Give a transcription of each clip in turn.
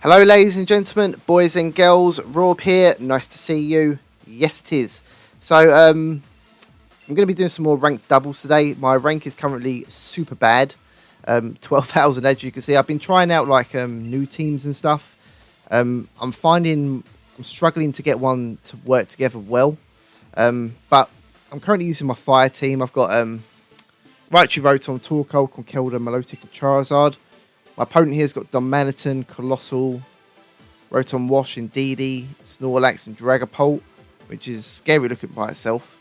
Hello ladies and gentlemen, boys and girls, Rob here, nice to see you. Yes it is. So I'm going to be doing some more ranked doubles today. My rank is currently super bad, 12,000 as you can see. I've been trying out like new teams and stuff. I'm struggling to get one to work together well. But I'm currently using my fire team. I've got Raichu, Rotom, Torkoal, Conkeldurr, Milotic and Charizard. My opponent here's got Domaniton, Colossal, Rotom Wash, Indeedee, Snorlax and Dragapult, which is scary looking by itself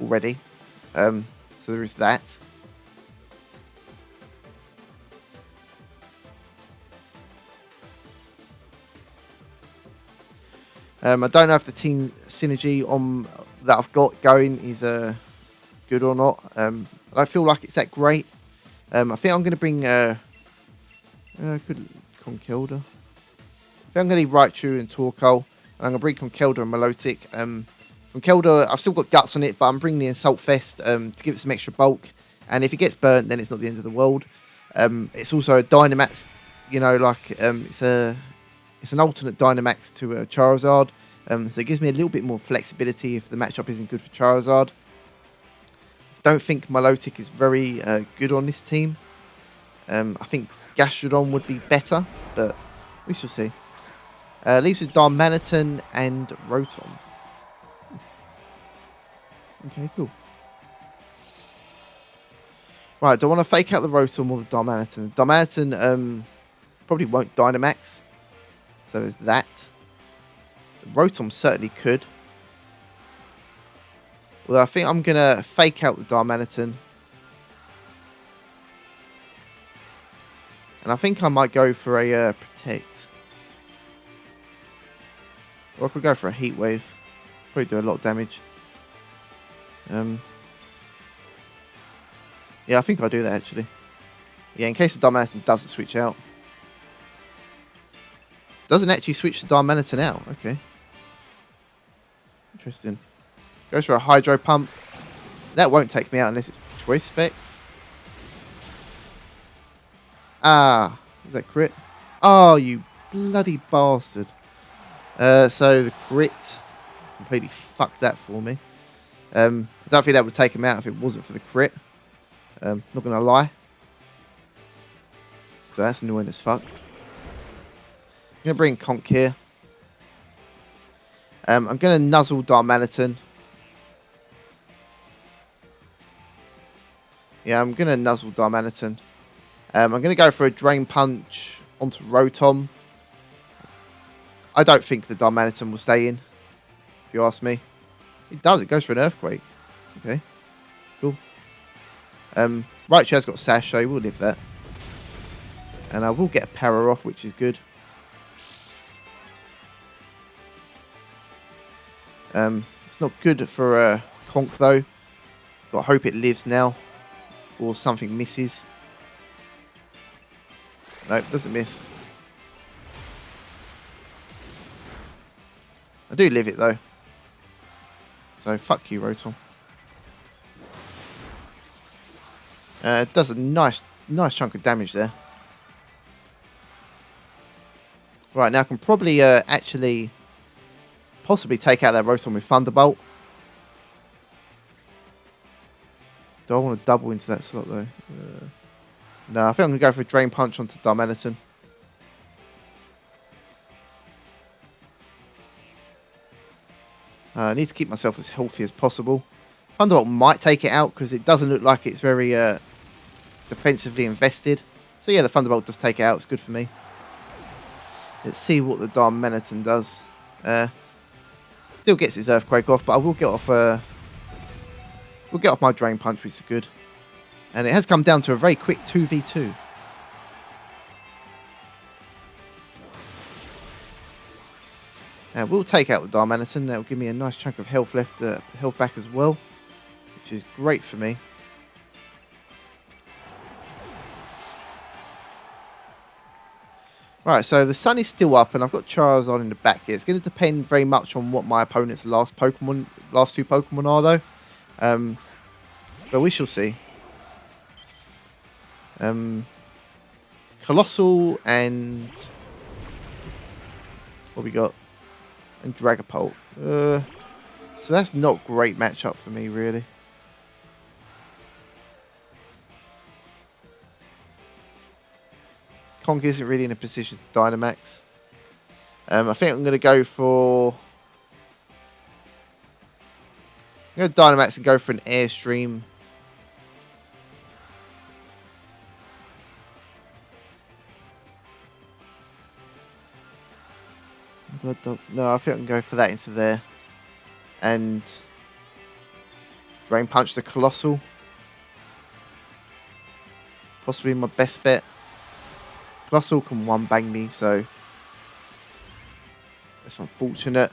already. So there is that. I don't know if the team synergy that I've got going is good or not. I don't feel like it's that great. I think I'm going to bring Conkeldurr. I think I'm going to leave Raichu and Torkoal. And I'm going to bring Conkeldurr and Milotic. Conkeldurr, I've still got guts on it, but I'm bringing the Assault Fest to give it some extra bulk. And if it gets burnt, then it's not the end of the world. It's also a Dynamax, it's an alternate Dynamax to Charizard. So it gives me a little bit more flexibility if the matchup isn't good for Charizard. Don't think Milotic is very good on this team. I think Gastrodon would be better, but we shall see. Leaves with Darmanitan and Rotom. Okay, cool. Right, do I want to fake out the Rotom or the Darmanitan? The Darmanitan probably won't Dynamax. So there's that. The Rotom certainly could. Although I think I'm going to fake out the Darmanitan. And I think I might go for a Protect. Or I could go for a Heat Wave. Probably do a lot of damage. Yeah, I think I'll do that actually. Yeah, in case the Darmanitan doesn't switch out. Doesn't actually switch the Darmanitan out. Okay. Interesting. Goes for a Hydro Pump. That won't take me out unless it's Choice Specs. Ah, is that crit? Oh, you bloody bastard. So the crit completely fucked that for me. I don't think that would take him out if it wasn't for the crit. Not going to lie. So that's annoying as fuck. I'm going to bring Conk here. I'm going to nuzzle Darmanitan. Yeah, I'm going to nuzzle Darmanitan. I'm going to go for a Drain Punch onto Rotom. I don't think the Darmanitan will stay in, if you ask me. It does, it goes for an Earthquake. Okay, cool. Raichu has got Sash, so we'll live that. And I will get a Power off, which is good. It's not good for Conk, though. Got to hope it lives now, or something misses. Nope, doesn't miss. I do live it though. So fuck you, Rotom. It does a nice chunk of damage there. Right, now I can probably possibly take out that Rotom with Thunderbolt. Do I want to double into that slot though? No, I think I'm going to go for a Drain Punch onto Darmanitan. I need to keep myself as healthy as possible. Thunderbolt might take it out because it doesn't look like it's very defensively invested. So yeah, the Thunderbolt does take it out. It's good for me. Let's see what the Darmanitan does. Still gets his Earthquake off, but I will get off. We'll get off my Drain Punch, which is good. And it has come down to a very quick 2v2. We'll take out the Darmanitan. That will give me a nice chunk of health left, health back as well, which is great for me. Right, so the sun is still up, and I've got Charizard in the back here. It's going to depend very much on what my opponent's last two Pokemon are, though. But we shall see. Colossal and What we got? And Dragapult. So that's not great matchup for me, really. Conk isn't really in a position to Dynamax. I think I'm going to go for... I'm going to Dynamax and go for an Airstream. No, I think I can go for that into there. And Drain Punch the Colossal. Possibly my best bet. Colossal can one-bang me, so that's unfortunate.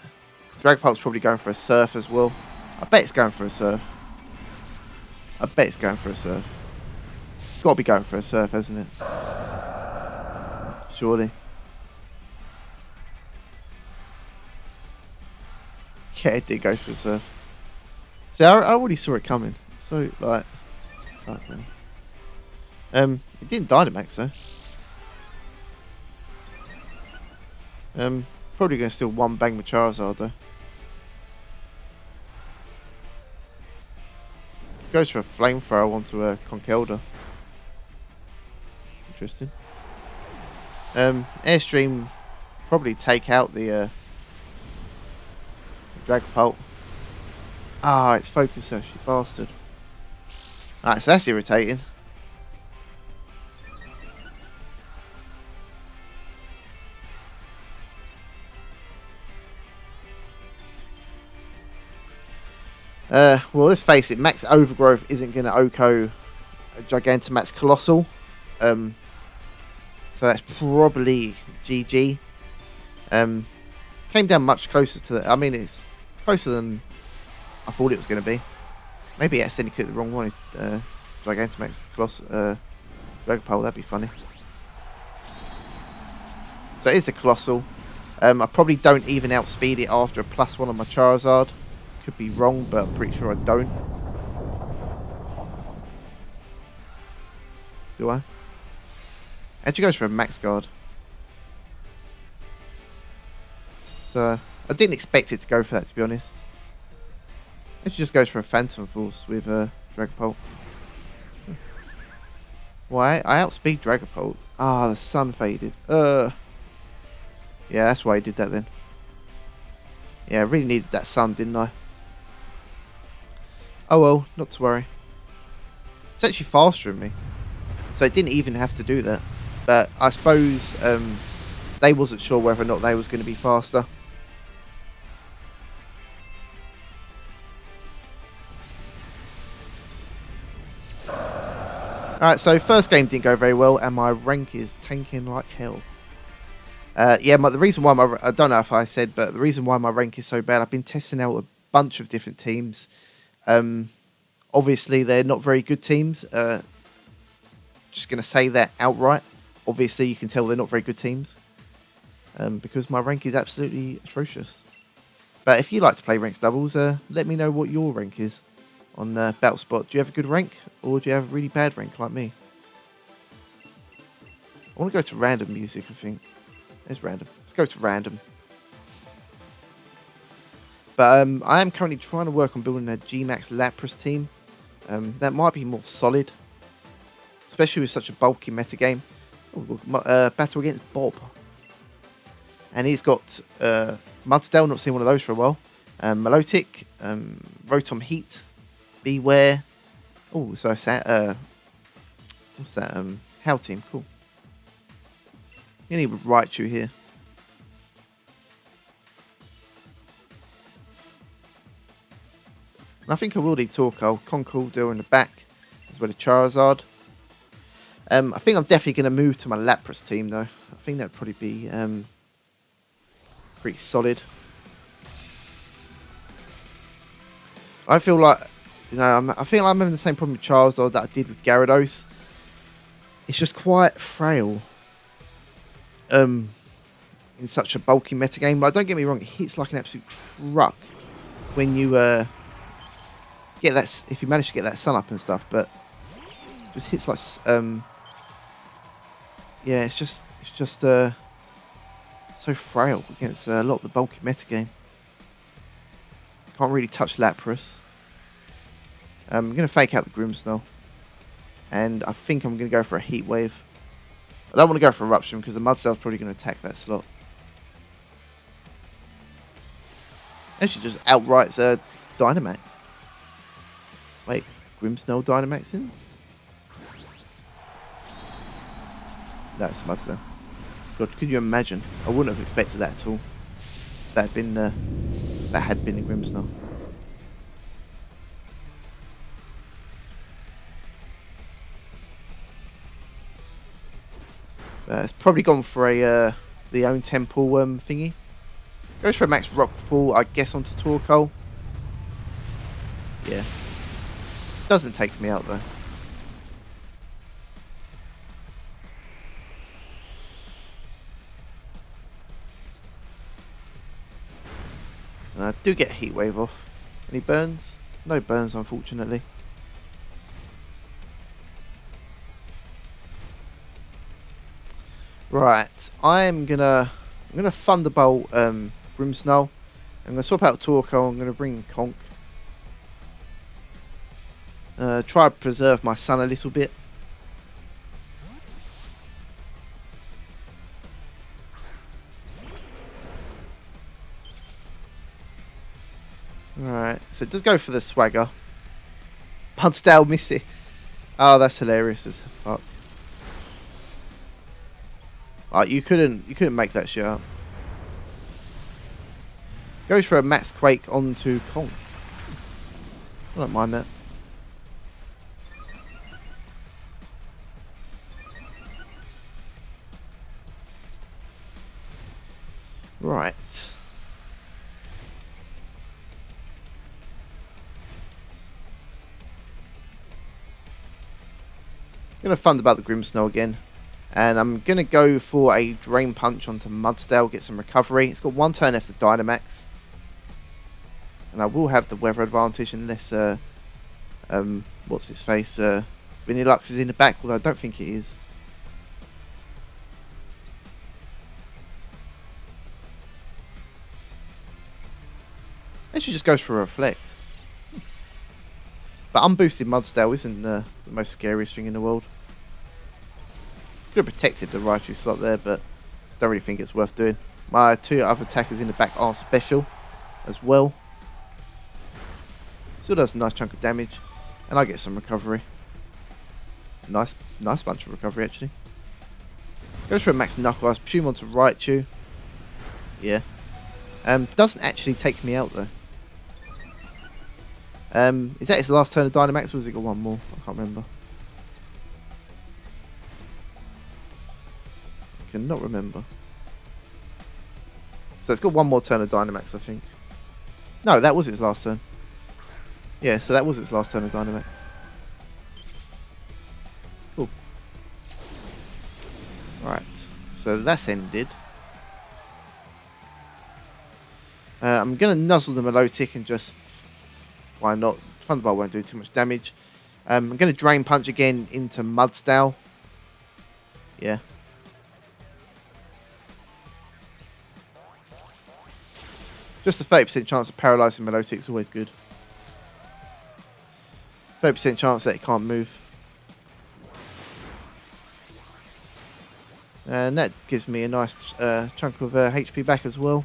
Dragapult's probably going for a Surf as well. I bet it's going for a Surf. I bet it's going for a Surf. It's got to be going for a Surf, hasn't it? Surely. Yeah, it did go for a Surf. See, I already saw it coming. So, like, fuck, man. It didn't Dynamax, though. Probably going to still one-bang with Charizard, though. Goes for a Flamethrower onto a Conkeldurr. Interesting. Airstream probably take out the Dragapult. Ah, it's focused, you bastard. Alright, so that's irritating. Well, let's face it, Max Overgrowth isn't going to OHKO a Gigantamax Colossal. So that's probably GG. Came down much closer to the... I mean, it's closer than I thought it was going to be. Maybe I accidentally clicked the wrong one. Gigantamax Colossal... Dragapult, that'd be funny. So it is the Colossal. I probably don't even outspeed it after a +1 on my Charizard. Could be wrong, but I'm pretty sure I don't. Do I? Actually goes for a Max Guard. So, I didn't expect it to go for that, to be honest. Actually just goes for a Phantom Force with Dragapult. Why? I outspeed Dragapult. Ah, the sun faded. Yeah, that's why I did that then. Yeah, I really needed that sun, didn't I? Oh well, not to worry. It's actually faster than me. So it didn't even have to do that. But I suppose they wasn't sure whether or not they was going to be faster. Alright, so first game didn't go very well and my rank is tanking like hell. Yeah, the reason why I don't know if I said, but the reason why my rank is so bad, I've been testing out a bunch of different teams. Obviously, they're not very good teams. Just going to say that outright. Obviously, you can tell they're not very good teams. Because my rank is absolutely atrocious. But if you like to play ranks doubles, let me know what your rank is on BattleSpot. Do you have a good rank? Or do you have a really bad rank like me? I want to go to random music, I think. There's random. Let's go to random. But I am currently trying to work on building a G-Max Lapras team. That might be more solid. Especially with such a bulky metagame. Battle against Bob. And he's got Mudsdale, not seen one of those for a while. Milotic, Rotom Heat, Beware. Oh, so what's that? How team, cool. You need Raichu here. And I think I will need Torkoal, Conkeldurr in the back, as well as Charizard. I think I'm definitely going to move to my Lapras team, though. I think that would probably be pretty solid. I feel like, I feel like I'm having the same problem with Charizard that I did with Gyarados. It's just quite frail. In such a bulky metagame. But don't get me wrong, it hits like an absolute truck when you get that, if you manage to get that sun up and stuff, but it just hits like yeah, it's just So frail against a lot of the bulky metagame. Can't really touch Lapras. I'm going to fake out the Grimmsnarl. And I think I'm going to go for a Heat Wave. I don't want to go for Eruption because the Mudsdale's probably going to attack that slot. Actually just outrights Dynamax. Wait, Grimmsnarl Dynamax in? That's Mudsdale. God, could you imagine? I wouldn't have expected that at all. That had been the Grimmsnarl. It's probably gone for a the own temple thingy. Goes for a max rockfall, I guess, onto Torkoal. Yeah. Doesn't take me out though. I do get Heat Wave off. Any burns? No burns, unfortunately. Right, I'm gonna Thunderbolt Grimmsnarl. I'm gonna swap out Torkoal. I'm gonna bring Conk. Try to preserve my sun a little bit. Alright, so it does go for the swagger. Mudsdale Missy. Oh, that's hilarious as fuck. Like you couldn't make that shit up. Goes for a Max Quake onto Conk. I don't mind that. Right. I'm going to Thunderbolt the Grimmsnarl again. And I'm going to go for a Drain Punch onto Mudsdale, get some recovery. It's got one turn after Dynamax. And I will have the weather advantage unless, what's his face? Vinilux is in the back, although I don't think it is. Actually just goes for a Reflect. But unboosted Mudsdale isn't the most scariest thing in the world. Could have protected the Raichu slot there, but don't really think it's worth doing. My two other attackers in the back are special as well. Still does a nice chunk of damage. And I get some recovery. Nice bunch of recovery, actually. Goes for a Max Knuckle. I presume onto Raichu. Yeah. Doesn't actually take me out, though. Is that his last turn of Dynamax, or has he got one more? I can't remember. I cannot remember. So it's got one more turn of Dynamax, I think. No, that was its last turn. Yeah, so that was its last turn of Dynamax. Cool. Right, so that's ended. I'm going to nuzzle the Milotic and just... Why not? Thunderbolt won't do too much damage. I'm going to Drain Punch again into Mudsdale. Yeah. Just a 30% chance of paralysing Milotic is always good. 30% chance that it can't move. And that gives me a nice chunk of HP back as well.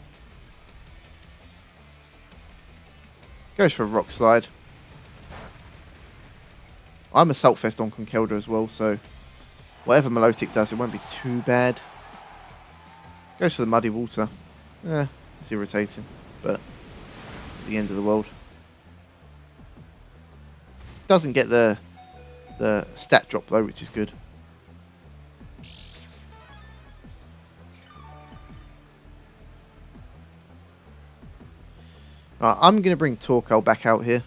Goes for a Rock Slide. I'm Assault Fest on Conkeldurr as well, so whatever Milotic does, it won't be too bad. Goes for the Muddy Water. It's irritating, but the end of the world. Doesn't get the stat drop though, which is good. Right, I'm going to bring Torkoal back out here.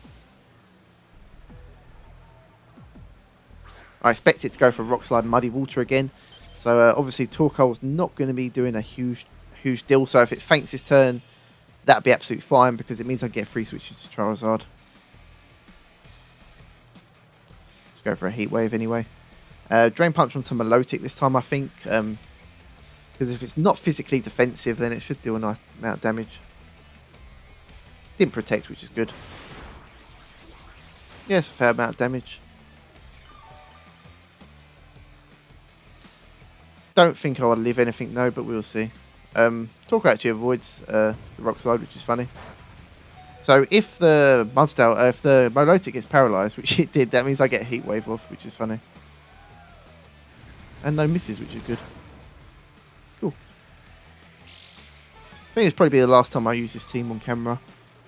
I expect it to go for Rock Slide Muddy Water again. So obviously Torkoal's not going to be doing a huge deal. So if it faints this turn, that'd be absolutely fine because it means I get free switches to Charizard. Go for a Heat Wave anyway. Drain Punch onto Milotic this time, I think. Because if it's not physically defensive, then it should do a nice amount of damage. Didn't protect, which is good. Yeah, it's a fair amount of damage. Don't think I would live anything, no, but we'll see. Torkoal actually avoids the rock slide, which is funny. So if the Mudsdale, if the Milotic gets paralysed, which it did, that means I get a heat wave off, which is funny. And no misses, which is good. Cool. I think it's probably be the last time I use this team on camera.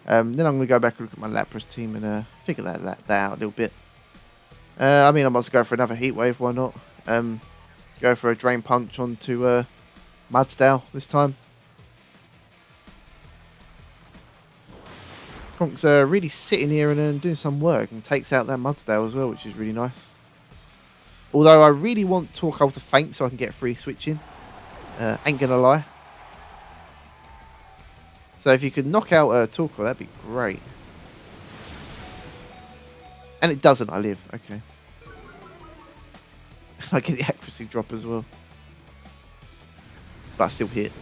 Then I'm going to go back and look at my Lapras team and figure that out a little bit. I mean, I might go for another heat wave, why not? Go for a drain punch onto Mudsdale this time. Conk's really sitting here and doing some work and takes out that Mudsdale as well, which is really nice. Although I really want Torkoal to faint so I can get free switching. Ain't gonna lie. So if you could knock out Torkoal, that'd be great. And it doesn't, I live. Okay. I get the accuracy drop as well. But I still hit.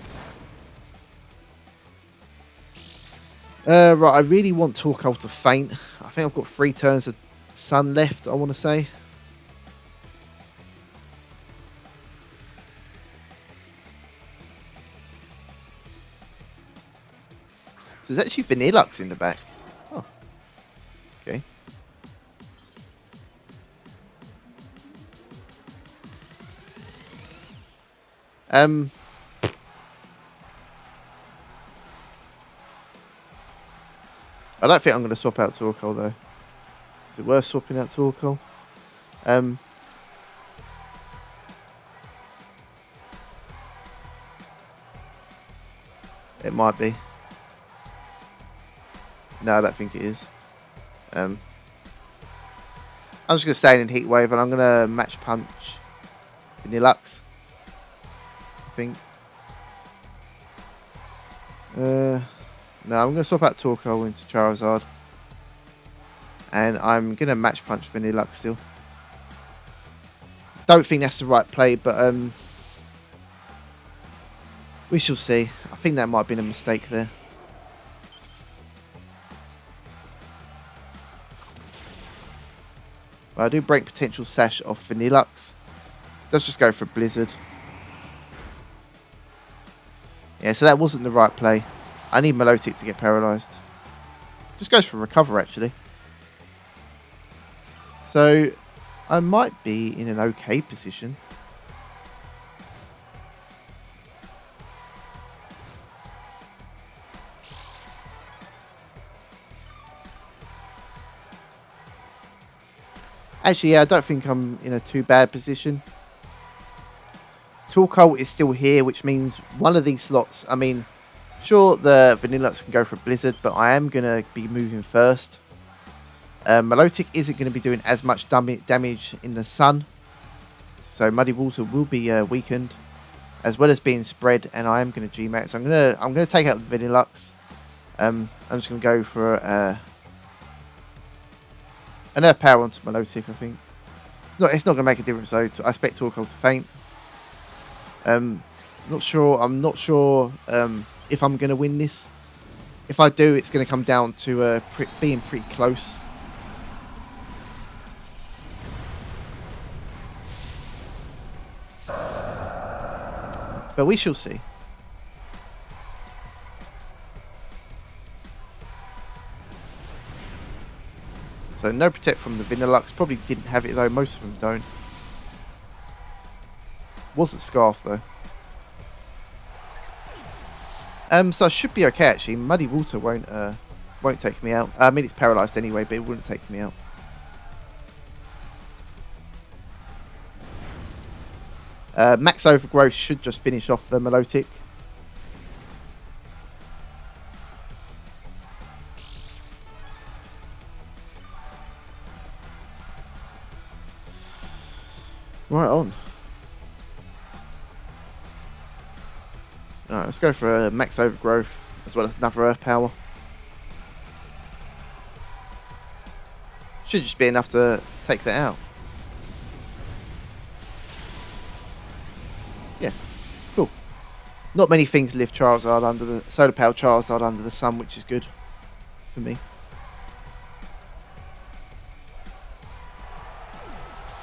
Right, I really want Torkoal to faint. I think I've got 3 turns of sun left, I want to say. So there's actually Vanillux in the back. Oh. Okay. I don't think I'm going to swap out Torkoal though. Is it worth swapping out Torkoal? It might be. No, I don't think it is. I'm just going to stay in Heat Wave and I'm going to match punch Vanillux. I think. No, I'm going to swap out Torkoal into Charizard. And I'm going to match punch Vanillux still. Don't think that's the right play, but we shall see. I think that might have been a mistake there. But I do break potential sash off Vanillux. Does just go for Blizzard. Yeah, so that wasn't the right play. I need Milotic to get paralysed. Just goes for recover, actually. So, I might be in an okay position. Actually, yeah, I don't think I'm in a too bad position. Torkoal is still here, which means one of these slots, I mean, sure, the Vanillux can go for a Blizzard, but I am going to be moving first. Milotic isn't going to be doing as much damage in the sun. So Muddy Water will be weakened, as well as being spread, and I am going to G-Max. I'm gonna take out the Vanillux. I'm just going to go for an Earth Power onto Milotic, I think. It's not going to make a difference, though. I expect Torkoal to faint. I'm not sure if I'm going to win this. If I do, it's going to come down to being pretty close. But we shall see. So no protect from the Vanillux. Probably didn't have it though. Most of them don't. Wasn't Scarf though. So I should be okay actually. Muddy Water won't take me out. I mean it's paralysed anyway, but it wouldn't take me out. Max Overgrowth should just finish off the Milotic. Right on. Alright, let's go for a Max Overgrowth as well as another Earth Power. Should just be enough to take that out. Yeah, cool. Not many things live Charizard under the solar power Charizard under the sun, which is good for me.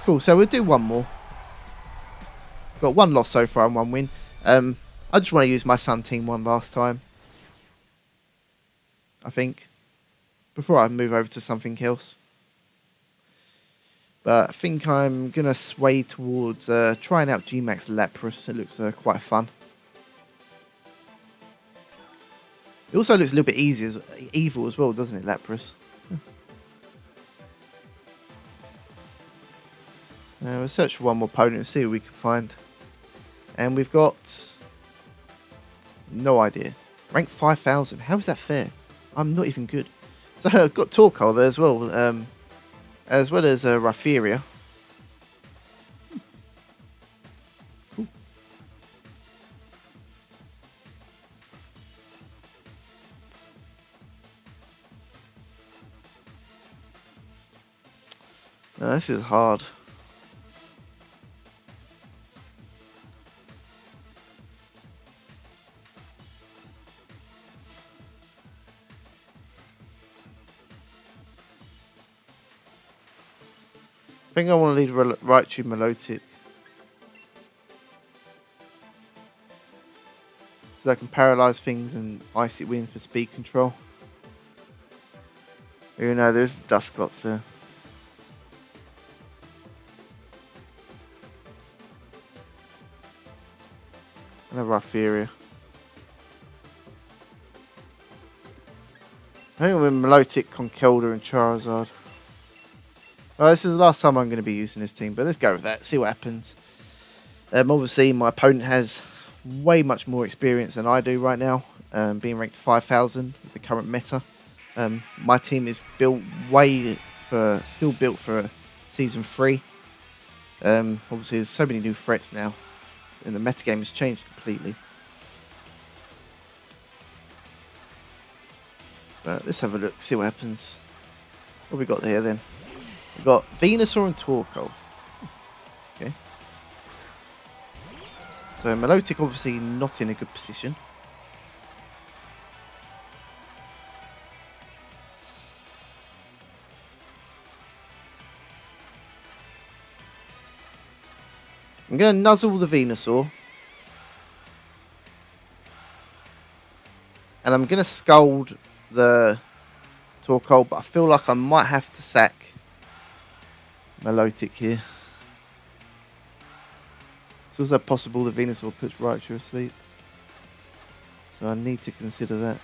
Cool. So we'll do one more. Got one loss so far and one win. I just want to use my Sun team one last time, I think, before I move over to something else. But I think I'm going to sway towards trying out G-Max Lapras. It looks quite fun. It also looks a little bit evil as well, doesn't it, Lapras? We'll search for one more opponent and see what we can find. And we've got... no idea. Rank 5,000. How is that fair? I'm not even good. So I've got Torkoal there as well. As well as Raphiria. Cool. No, this is hard. I think I want to lead Raichu Milotic. So I can paralyze things and Icy Wind for speed control. Even though there's Dusclops there. And a Raphiria. I think with Milotic, Conkeldurr and Charizard. Well, this is the last time I'm going to be using this team, but let's go with that, see what happens. Obviously, my opponent has way much more experience than I do right now, being ranked 5,000 with the current meta. My team is built still built for Season 3. Obviously, there's so many new threats now, and the metagame has changed completely. But let's have a look, see what happens. What we got there then? We've got Venusaur and Torkoal. Okay. So Milotic obviously not in a good position. I'm going to nuzzle the Venusaur. And I'm going to scold the Torkoal, but I feel like I might have to sack Milotic here. It's also possible the Venusaur puts Raichu asleep. So I need to consider that.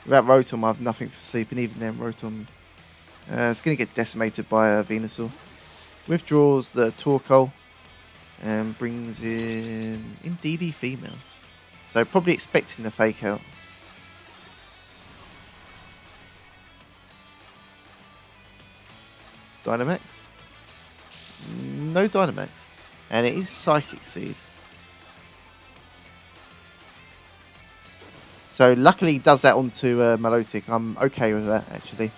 Without Rotom, I have nothing for sleep, and even then Rotom it's going to get decimated by Venusaur. Withdraws the Torkoal and brings in DD female. So probably expecting the fake out. Dynamax? No Dynamax. And it is Psychic Seed. So luckily he does that onto Milotic. I'm okay with that actually.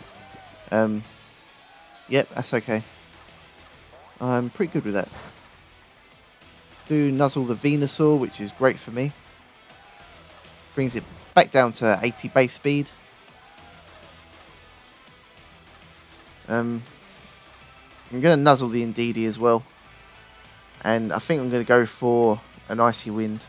Yep, that's okay. I'm pretty good with that. Do nuzzle the Venusaur, which is great for me. Brings it back down to 80 base speed. I'm going to nuzzle the Indeedee as well. And I think I'm going to go for an Icy Wind.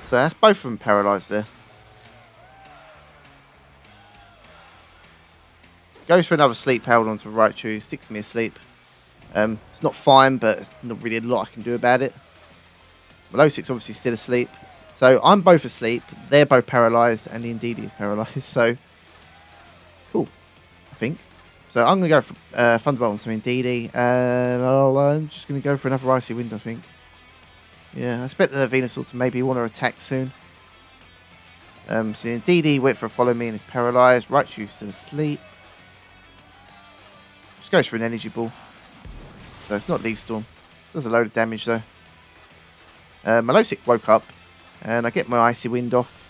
So that's both of them paralysed there. Goes for another sleep held onto Raichu, sticks me asleep. It's not fine, but it's not really a lot I can do about it. Milotic's obviously still asleep. So I'm both asleep, they're both paralysed, and the Indeedee is paralysed. So, cool, I think. So I'm going to go for Thunderbolt on some Indeedee, and I'm just going to go for another Icy Wind, I think. Yeah, I expect the Venusaur to maybe want to attack soon. So Indeedee went for a follow me and is paralysed. Raichu's still asleep. Just goes for an Energy Ball. So it's not Leaf Storm. Does a load of damage though. Milotic woke up, and I get my Icy Wind off.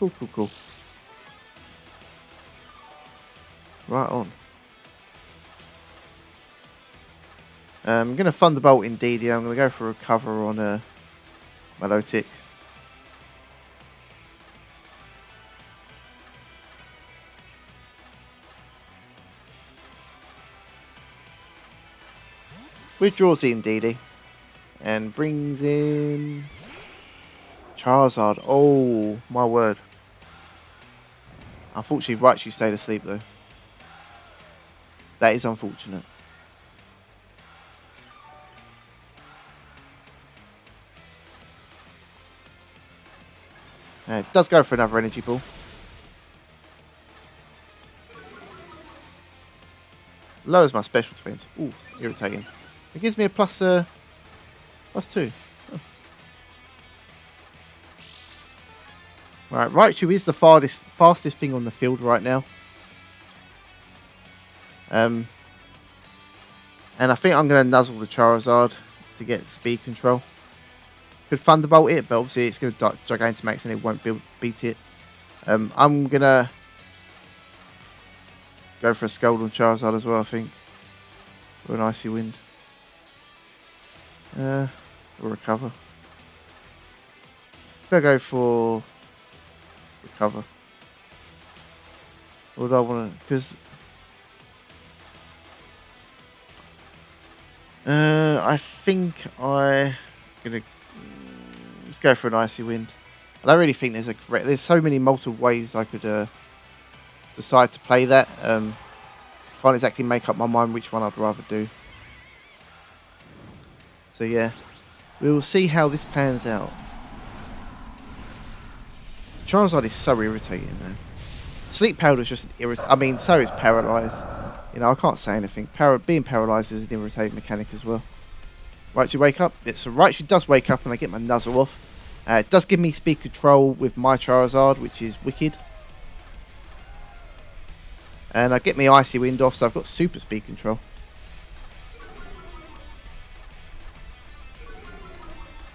Cool, cool, cool. Right on. I'm going to Thunderbolt indeed. Yeah, I'm going to go for a recover on a Milotic. Withdraws the Indeedee and brings in Charizard. Oh, my word. Unfortunately, Raichu stayed asleep though. That is unfortunate. It does go for another Energy Ball. Lowers my special defense. Ooh, irritating. It gives me a +2. Oh. Right, Raichu is the fastest thing on the field right now. And I think I'm going to nuzzle the Charizard to get speed control. Could Thunderbolt it, but obviously it's going to Gigantamax and it won't beat it. I'm going to go for a Scald on Charizard as well, I think. Or an Icy Wind. Or Recover. If I go for Recover. Or do I want to... Because... I think I'm going to... Let's go for an Icy Wind. I don't really think there's so many multiple ways I could decide to play that. Can't exactly make up my mind which one I'd rather do. So yeah, we will see how this pans out. Charizard is so irritating, man. Sleep Powder is just irritating. I mean, so is Paralyze. You know, I can't say anything. Being paralysed is an irritating mechanic as well. Raichu wake up. So Raichu does wake up and I get my Nuzzle off. It does give me speed control with my Charizard, which is wicked. And I get my Icy Wind off, so I've got super speed control.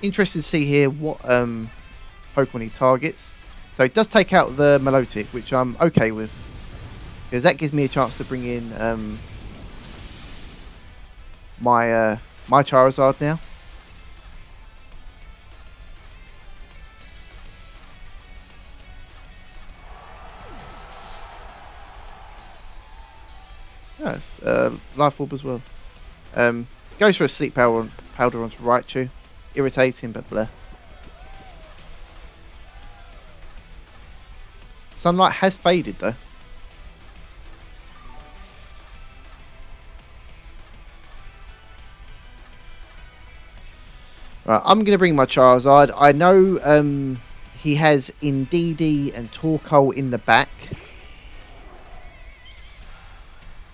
Interesting to see here what Pokemon he targets. So it does take out the Milotic, which I'm okay with. Because that gives me a chance to bring in my Charizard now. Yes, Life Orb as well. Goes for a Sleep Powder onto Raichu. Irritating, but bleh. Sunlight has faded though. Right, I'm going to bring my Charizard. I know he has Indeedee and Torkoal in the back.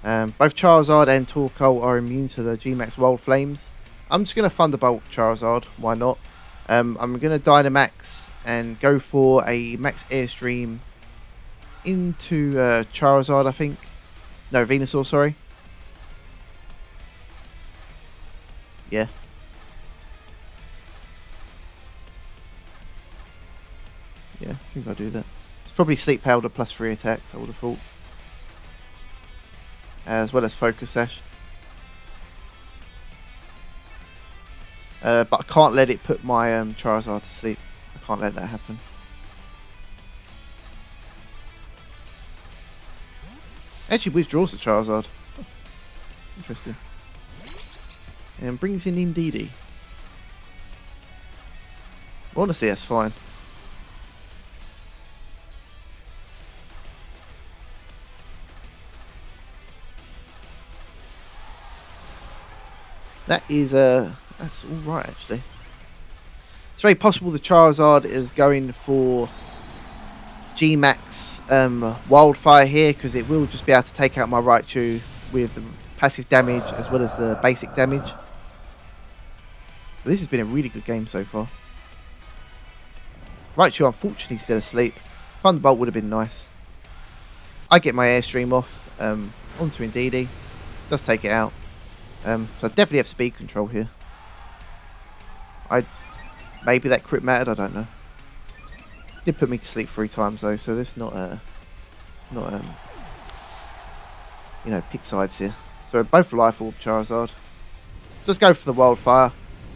Both Charizard and Torkoal are immune to the G-Max Wild Flames. I'm just going to Thunderbolt Charizard. Why not? I'm going to Dynamax and go for a Max Airstream into Charizard, I think. No, Venusaur, sorry. Yeah. Yeah, I think I'll do that. It's probably Sleep Powder plus 3 attacks, I would have thought. As well as Focus Sash. But I can't let it put my Charizard to sleep. I can't let that happen. Actually withdraws the Charizard. Oh, interesting. And brings in Indeedee. Honestly, that's fine. That is that's all right actually. It's very possible the Charizard is going for G-Max Wildfire here because it will just be able to take out my Raichu with the passive damage as well as the basic damage. But this has been a really good game so far. Raichu unfortunately still asleep. Thunderbolt would have been nice. I get my Airstream off onto Indeedee. Does take it out. So I definitely have speed control here. Maybe that crit mattered, I don't know. Did put me to sleep 3 times though, so there's not you know, pick sides here. So both Life Orb Charizard. Just go for the Wildfire.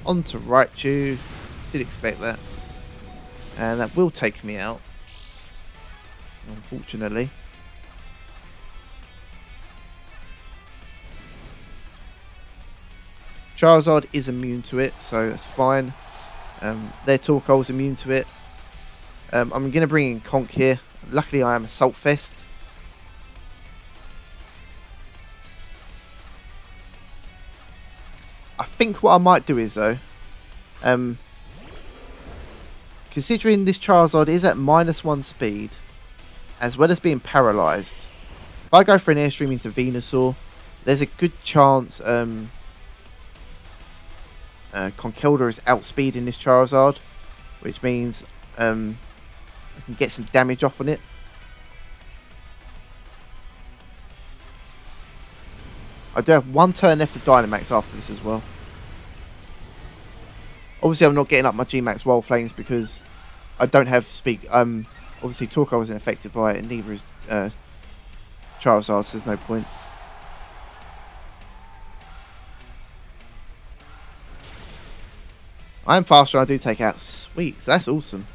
On to Raichu. Did expect that. And that will take me out, unfortunately. Charizard is immune to it, so that's fine. Their Torkoal's immune to it. I'm going to bring in Conk here. Luckily, I am Assault Fest. I think what I might do is, though, considering this Charizard is at -1 speed, as well as being paralysed, if I go for an Airstream into Venusaur, there's a good chance Conkeldurr is outspeeding this Charizard, which means I can get some damage off on it. I do have 1 turn left to Dynamax after this as well. Obviously, I'm not getting up my G-Max Wild Flames because I don't have speed. Obviously, Torkoal wasn't affected by it, and neither is Charizard, so there's no point. I am faster, and I do take out. Sweet, so that's awesome.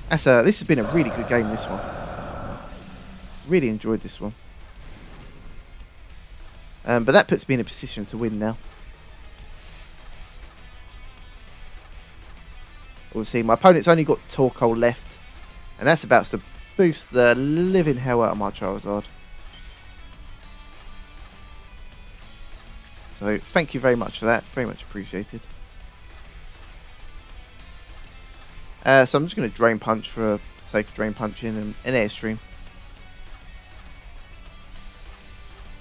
This has been a really good game, this one. Really enjoyed this one. But that puts me in a position to win now. We'll see. My opponent's only got Torkoal left, and that's about to boost the living hell out of my Charizard. So thank you very much for that. Very much appreciated. So I'm just going to Drain Punch for the sake of Drain Punching and an Airstream.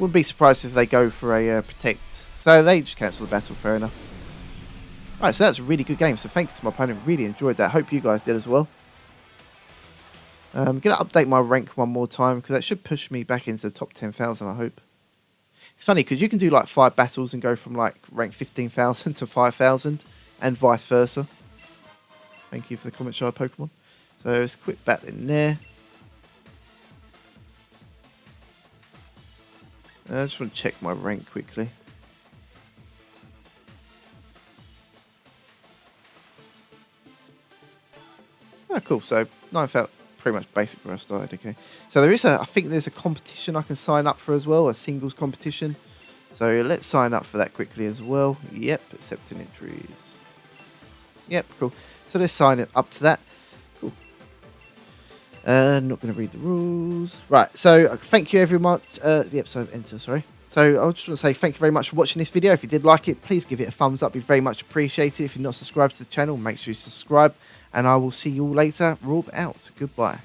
Wouldn't be surprised if they go for a Protect. So they just cancel the battle, fair enough. Right, so that's a really good game. So thank you to my opponent. Really enjoyed that. Hope you guys did as well. I'm going to update my rank one more time because that should push me back into the top 10,000, I hope. It's funny because you can do like 5 battles and go from like rank 15,000 to 5,000 and vice versa. Thank you for the comment, Shy Pokemon. So let's quit battling there. I just want to check my rank quickly. Oh, cool. So 9 felt pretty much basic where I started. Okay. So there is I think there's a competition I can sign up for as well, a singles competition. So let's sign up for that quickly as well. Yep, accepting entries. Yep, cool. So let's sign up to that. Cool. Not going to read the rules. Right. So thank you everyone. Yep. So enter. Sorry. So I just want to say thank you very much for watching this video. If you did like it, please give it a thumbs up. It'd be very much appreciated. If you're not subscribed to the channel, make sure you subscribe. And I will see you all later. Rob out. Goodbye.